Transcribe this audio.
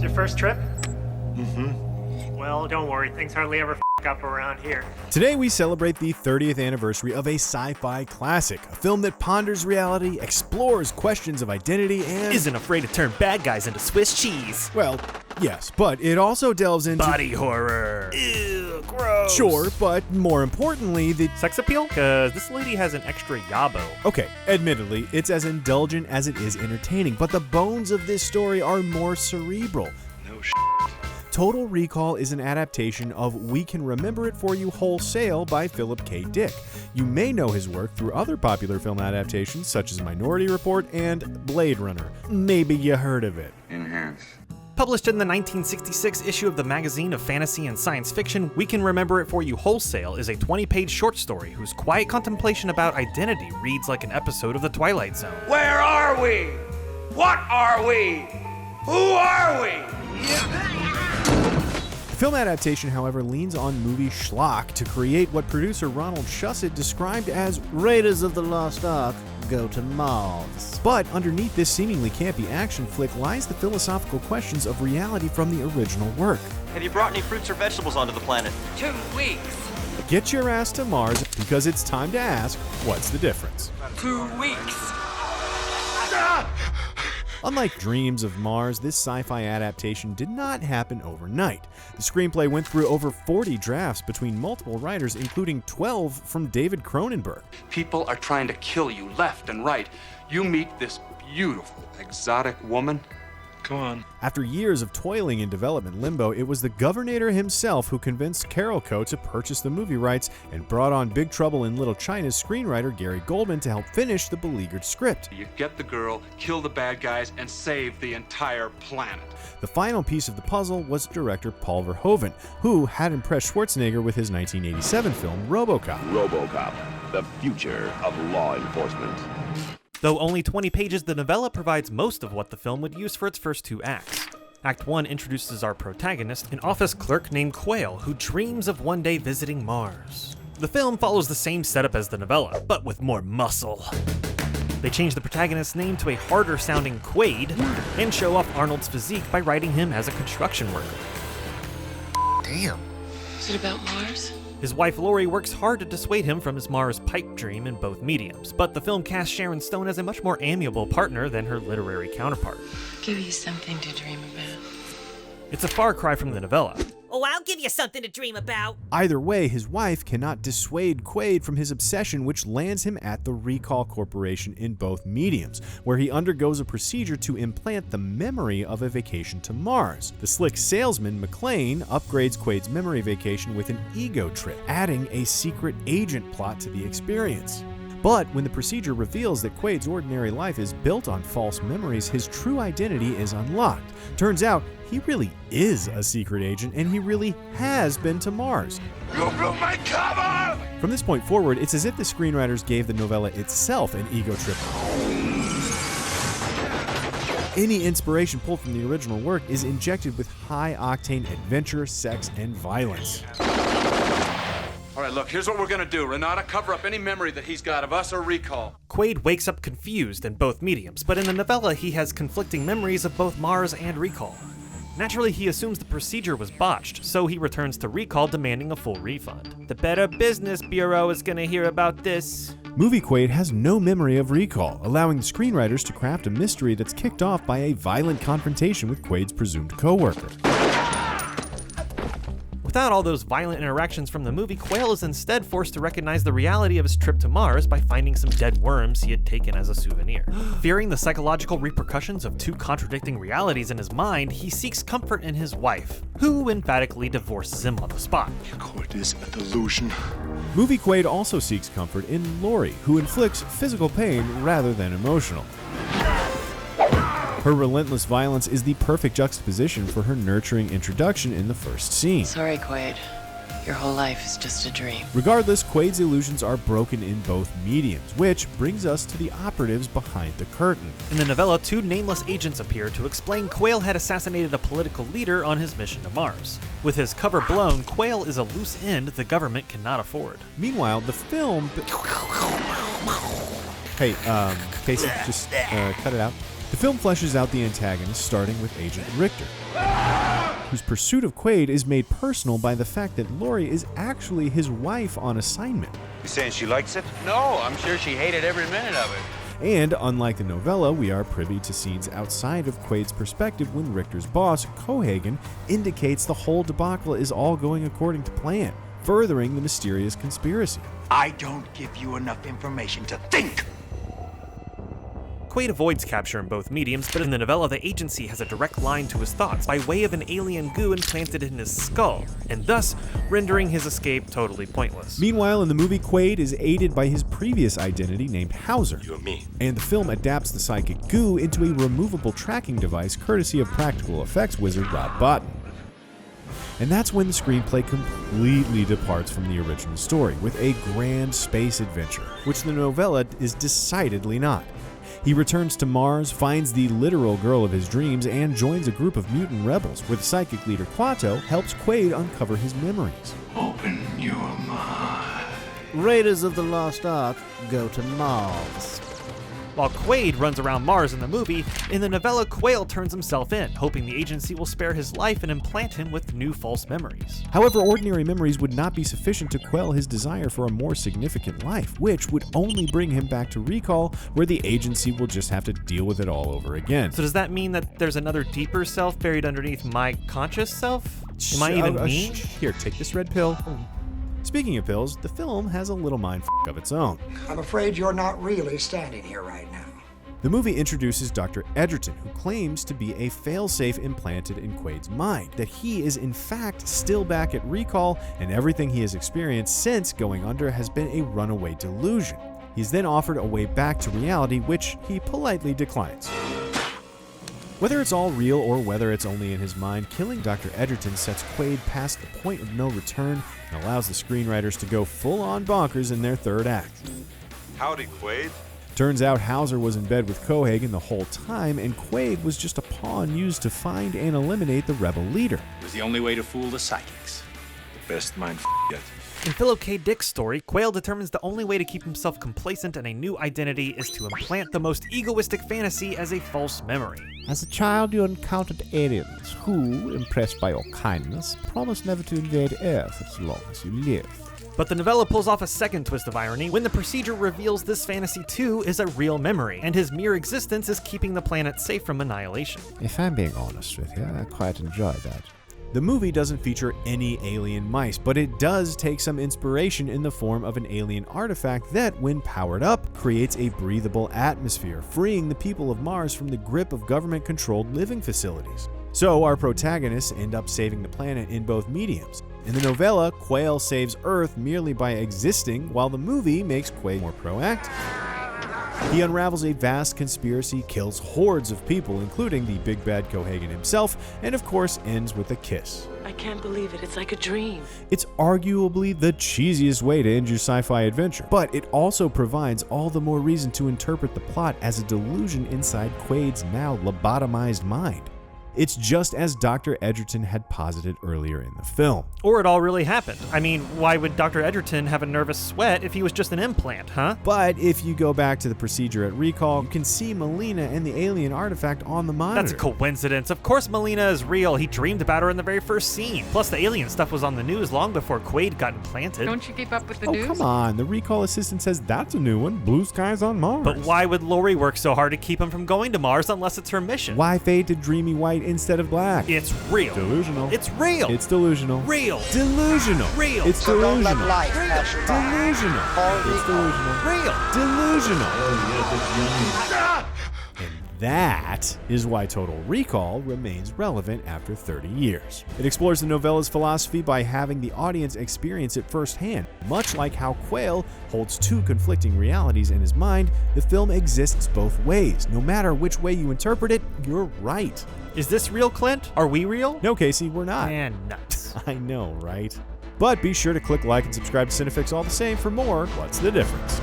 It's your first trip? Mm-hmm. Well, don't worry, things hardly ever up around here. Today we celebrate the 30th anniversary of a sci-fi classic, a film that ponders reality, explores questions of identity, and isn't afraid to turn bad guys into Swiss cheese. Well, yes, but it also delves into body horror. Ew, gross. Sure, but more importantly, the sex appeal? Cause this lady has an extra yabo. Okay, admittedly, it's as indulgent as it is entertaining, but the bones of this story are more cerebral. No Total Recall is an adaptation of We Can Remember It For You Wholesale by Philip K. Dick. You may know his work through other popular film adaptations such as Minority Report and Blade Runner. Maybe you heard of it. Enhance. Published in the 1966 issue of the magazine of fantasy and science fiction, We Can Remember It For You Wholesale is a 20-page short story whose quiet contemplation about identity reads like an episode of The Twilight Zone. Where are we? What are we? Who are we? The film adaptation, however, leans on movie schlock to create what producer Ronald Shusett described as Raiders of the Lost Ark Go to Mars. But underneath this seemingly campy action flick lies the philosophical questions of reality from the original work. Have you brought any fruits or vegetables onto the planet? 2 weeks. Get your ass to Mars because it's time to ask, what's the difference? 2 weeks. Unlike Dreams of Mars, this sci-fi adaptation did not happen overnight. The screenplay went through over 40 drafts between multiple writers, including 12 from David Cronenberg. People are trying to kill you left and right. You meet this beautiful, exotic woman. Go on. After years of toiling in development limbo, it was the Governator himself who convinced Carolco to purchase the movie rights and brought on Big Trouble in Little China's screenwriter Gary Goldman to help finish the beleaguered script. You get the girl, kill the bad guys, and save the entire planet. The final piece of the puzzle was director Paul Verhoeven, who had impressed Schwarzenegger with his 1987 film RoboCop. RoboCop, the future of law enforcement. Though only 20 pages, the novella provides most of what the film would use for its first 2 acts. Act 1 introduces our protagonist, an office clerk named Quail, who dreams of one day visiting Mars. The film follows the same setup as the novella, but with more muscle. They change the protagonist's name to a harder-sounding Quaid, and show off Arnold's physique by writing him as a construction worker. Damn. Is it about Mars? His wife Lori works hard to dissuade him from his Mars pipe dream in both mediums, but the film casts Sharon Stone as a much more amiable partner than her literary counterpart. Give you something to dream about. It's a far cry from the novella. Oh, I'll give you something to dream about. Either way, his wife cannot dissuade Quaid from his obsession, which lands him at the Recall Corporation in both mediums, where he undergoes a procedure to implant the memory of a vacation to Mars. The slick salesman, McClane, upgrades Quaid's memory vacation with an ego trip, adding a secret agent plot to the experience. But when the procedure reveals that Quaid's ordinary life is built on false memories, his true identity is unlocked. Turns out, he really is a secret agent, and he really has been to Mars. You blew my cover! From this point forward, it's as if the screenwriters gave the novella itself an ego trip. Any inspiration pulled from the original work is injected with high-octane adventure, sex, and violence. All right, look, here's what we're gonna do. Renata, cover up any memory that he's got of us or Recall. Quaid wakes up confused in both mediums, but in the novella he has conflicting memories of both Mars and Recall. Naturally, he assumes the procedure was botched, so he returns to Recall demanding a full refund. The Better Business Bureau is gonna hear about this. Movie Quaid has no memory of Recall, allowing the screenwriters to craft a mystery that's kicked off by a violent confrontation with Quaid's presumed co-worker. Without all those violent interactions from the movie, Quail is instead forced to recognize the reality of his trip to Mars by finding some dead worms he had taken as a souvenir. Fearing the psychological repercussions of 2 contradicting realities in his mind, he seeks comfort in his wife, who emphatically divorces him on the spot. It is a delusion. Movie Quaid also seeks comfort in Lori, who inflicts physical pain rather than emotional. Her relentless violence is the perfect juxtaposition for her nurturing introduction in the first scene. Sorry, Quaid. Your whole life is just a dream. Regardless, Quaid's illusions are broken in both mediums, which brings us to the operatives behind the curtain. In the novella, 2 nameless agents appear to explain Quail had assassinated a political leader on his mission to Mars. With his cover blown, Quail is a loose end the government cannot afford. Meanwhile, the film... Hey, Casey, just cut it out. The film fleshes out the antagonist starting with Agent Richter, whose pursuit of Quaid is made personal by the fact that Laurie is actually his wife on assignment. You saying she likes it? No, I'm sure she hated every minute of it. And unlike the novella, we are privy to scenes outside of Quaid's perspective when Richter's boss, Cohagen, indicates the whole debacle is all going according to plan, furthering the mysterious conspiracy. I don't give you enough information to think. Quaid avoids capture in both mediums, but in the novella, the agency has a direct line to his thoughts by way of an alien goo implanted in his skull, and thus rendering his escape totally pointless. Meanwhile, in the movie, Quaid is aided by his previous identity named Hauser. You and me. And the film adapts the psychic goo into a removable tracking device courtesy of practical effects wizard Rob Bottin. And that's when the screenplay completely departs from the original story, with a grand space adventure, which the novella is decidedly not. He returns to Mars, finds the literal girl of his dreams, and joins a group of mutant rebels, where the psychic leader Quato helps Quaid uncover his memories. Open your mind. Raiders of the Lost Ark go to Mars. While Quaid runs around Mars in the movie, in the novella, Quail turns himself in, hoping the agency will spare his life and implant him with new false memories. However, ordinary memories would not be sufficient to quell his desire for a more significant life, which would only bring him back to Recall, where the agency will just have to deal with it all over again. So does that mean that there's another deeper self buried underneath my conscious self? Am I even me? Here, take this red pill. Speaking of pills, the film has a little mind of its own. I'm afraid you're not really standing here right now. The movie introduces Dr. Edgerton, who claims to be a failsafe implanted in Quaid's mind, that he is in fact still back at Recall, and everything he has experienced since going under has been a runaway delusion. He's then offered a way back to reality, which he politely declines. Whether it's all real or whether it's only in his mind, killing Dr. Edgerton sets Quaid past the point of no return and allows the screenwriters to go full-on bonkers in their third act. Howdy, Quaid. Turns out Hauser was in bed with Cohagen the whole time, and Quaid was just a pawn used to find and eliminate the rebel leader. It was the only way to fool the psychics. The best mind yet. In Philip K. Dick's story, Quail determines the only way to keep himself complacent in a new identity is to implant the most egoistic fantasy as a false memory. As a child, you encountered aliens who, impressed by your kindness, promised never to invade Earth as long as you live. But the novella pulls off a second twist of irony when the procedure reveals this fantasy too is a real memory, and his mere existence is keeping the planet safe from annihilation. If I'm being honest with you, I quite enjoy that. The movie doesn't feature any alien mice, but it does take some inspiration in the form of an alien artifact that, when powered up, creates a breathable atmosphere, freeing the people of Mars from the grip of government-controlled living facilities. So our protagonists end up saving the planet in both mediums. In the novella, Quail saves Earth merely by existing, while the movie makes Quaid more proactive. He unravels a vast conspiracy, kills hordes of people, including the big bad Cohagen himself, and of course ends with a kiss. I can't believe it. It's like a dream. It's arguably the cheesiest way to end your sci-fi adventure, but it also provides all the more reason to interpret the plot as a delusion inside Quaid's now lobotomized mind. It's just as Dr. Edgerton had posited earlier in the film. Or it all really happened. I mean, why would Dr. Edgerton have a nervous sweat if he was just an implant, huh? But if you go back to the procedure at Recall, you can see Melina and the alien artifact on the monitor. That's a coincidence. Of course Melina is real. He dreamed about her in the very first scene. Plus the alien stuff was on the news long before Quaid got implanted. Don't you keep up with the news? Oh, come on. The Recall assistant says that's a new one. Blue skies on Mars. But why would Laurie work so hard to keep him from going to Mars unless it's her mission? Why fade to dreamy white instead of black? It's real. Delusional. It's real. It's delusional. Real. Delusional. Real. It's So delusional. don't let life pass you by. Delusional. It's delusional. Real. Delusional. And that is why Total Recall remains relevant after 30 years. It explores the novella's philosophy by having the audience experience it firsthand. Much like how Quail holds two conflicting realities in his mind, the film exists both ways. No matter which way you interpret it, you're right. Is this real, Clint? Are we real? No, Casey, we're not. Man, nuts. I know, right? But be sure to click like and subscribe to Cinefix all the same for more What's the Difference?